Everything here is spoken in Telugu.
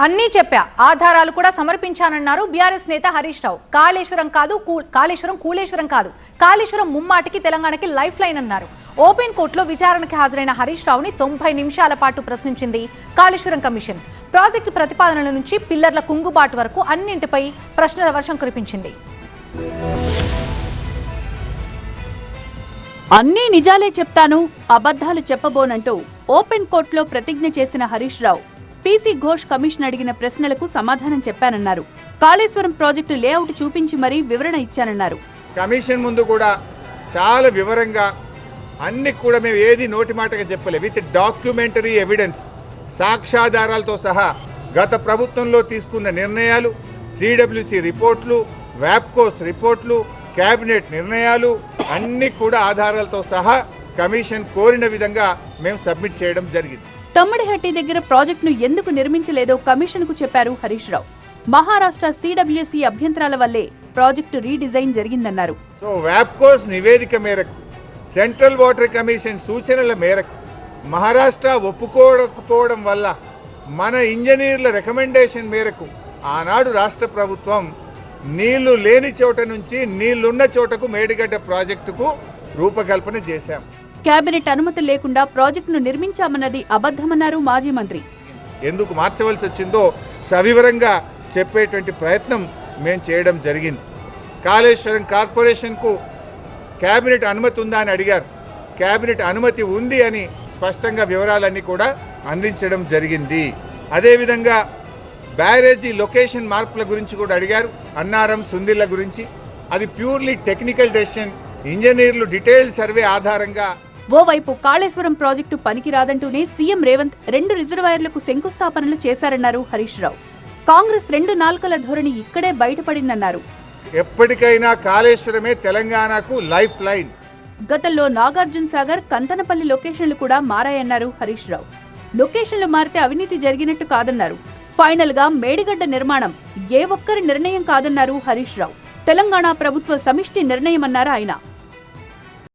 అన్నీ చెప్పా, ఆధారాలు కూడా సమర్పించానన్నారు బీఆర్ఎస్ నేత హరీష్ రావు. కాళేశ్వరం కూలేశ్వరం కాదు, కాళేశ్వరం ముమ్మాటికి తెలంగాణకి లైఫ్ లైన్ అన్నారు. ఓపెన్ కోర్టులో విచారణకి హాజరైన హరీష్ రావుని 90 నిమిషాల పాటు ప్రశ్నించింది కాళేశ్వరం కమిషన్. ప్రాజెక్టు ప్రతిపాదనల నుంచి పిల్లర్ల కుంగుబాటు వరకు అన్నింటిపై ప్రశ్నల వర్షం కురిపించింది. అన్నీ నిజాలే చెప్తాను, అబద్ధాలు చెప్పబోనంటూ ఓపెన్ కోర్టులో ప్రతిజ్ఞ చేసిన హరీష్ రావు పీసీ ఘోష్ కమిషన్ అడిగిన ప్రశ్నలకు సమాధానం చెప్పానన్నారు. కాళేశ్వరం ప్రాజెక్టు లేఅవుట్ చూపించి మరీ వివరణ ఇచ్చానన్నారు. కమిషన్ ముందు కూడా చాలా వివరంగా అన్ని కూడా మేము ఏది నోటి మాటగా చెప్పలే, విత్ డాక్యుమెంటరీ ఎవిడెన్స్, సాక్ష్యాధారాలతో సహా గత ప్రభుత్వంలో తీసుకున్న నిర్ణయాలు, సిడబ్ల్యూసి రిపోర్ట్లు, వ్యాప్కోస్ రిపోర్ట్లు, కేబినెట్ నిర్ణయాలు అన్ని కూడా ఆధారాలతో సహా కమిషన్ కోరిన విధంగా మేము సబ్మిట్ చేయడం జరిగింది. తమ్మిడిహట్టి దగ్గర ప్రాజెక్టును ఎందుకు నిర్మించలేదో కమిషన్ కు చెప్పారు హరీష్ రావు. మహారాష్ట్ర సిడబ్ల్యూసి అభ్యంతరాల వల్లే ప్రాజెక్టు రీడిజైన్ జరిగిందన్నారు. సో వ్యాప్కోస్ నివేదిక మేరకు, సెంట్రల్ వాటర్ కమిషన్ సూచనల మేరకు మహారాష్ట్ర ఒప్పుకోకపోవడం వల్ల మన ఇంజనీర్ల రికమెండేషన్ మేరకు ఆనాడు రాష్ట్ర ప్రభుత్వం నీళ్లు లేని చోట నుంచి నీళ్లున్న చోటకు మేడిగడ్డ ప్రాజెక్టుకు రూపకల్పన చేశాం. కేబినెట్ అనుమతి లేకుండా ప్రాజెక్టును నిర్మించామన్నది అబద్ధమన్నారు మాజీ మంత్రి. ఎందుకు మార్చవలసి వచ్చిందో సవివరంగా చెప్పేటువంటి ప్రయత్నం మేము చేయడం జరిగింది. కాళేశ్వరం కార్పొరేషన్కు కేబినెట్ అనుమతి ఉందా అని అడిగారు. కేబినెట్ అనుమతి ఉంది అని స్పష్టంగా వివరాలన్నీ కూడా అందించడం జరిగింది. అదేవిధంగా బ్యారేజీ లొకేషన్ మార్పుల గురించి కూడా అడిగారు. అన్నారం, సుందిళ్ల గురించి అది ప్యూర్లీ టెక్నికల్ డెసిషన్, ఇంజనీర్లు డీటెయిల్డ్ సర్వే ఆధారంగా. ఓవైపు కాళేశ్వరం ప్రాజెక్టు పనికిరాదంటూనే సీఎం రేవంత్ 2 రిజర్వాయర్లకు శంకుస్థాపనలు చేశారన్నారు హరీష్ రావు. కాంగ్రెస్ 2 నాల్కల ధోరణి ఇక్కడే బయటపడిందన్నారు. ఎప్పటికైనా కాళేశ్వరమే తెలంగాణకు లైఫ్ లైన్. గతంలో నాగార్జున సాగర్, కంతనపల్లి లొకేషన్లు కూడా మారాయన్నారు హరీష్ రావు. లొకేషన్లు మారితే అవినీతి జరిగినట్టు కాదన్నారు. ఫైనల్ గా మేడిగడ్డ నిర్మాణం ఏ ఒక్కరి నిర్ణయం కాదన్నారు హరీష్ రావు. తెలంగాణ ప్రభుత్వ సమిష్టి నిర్ణయమన్నారు ఆయన.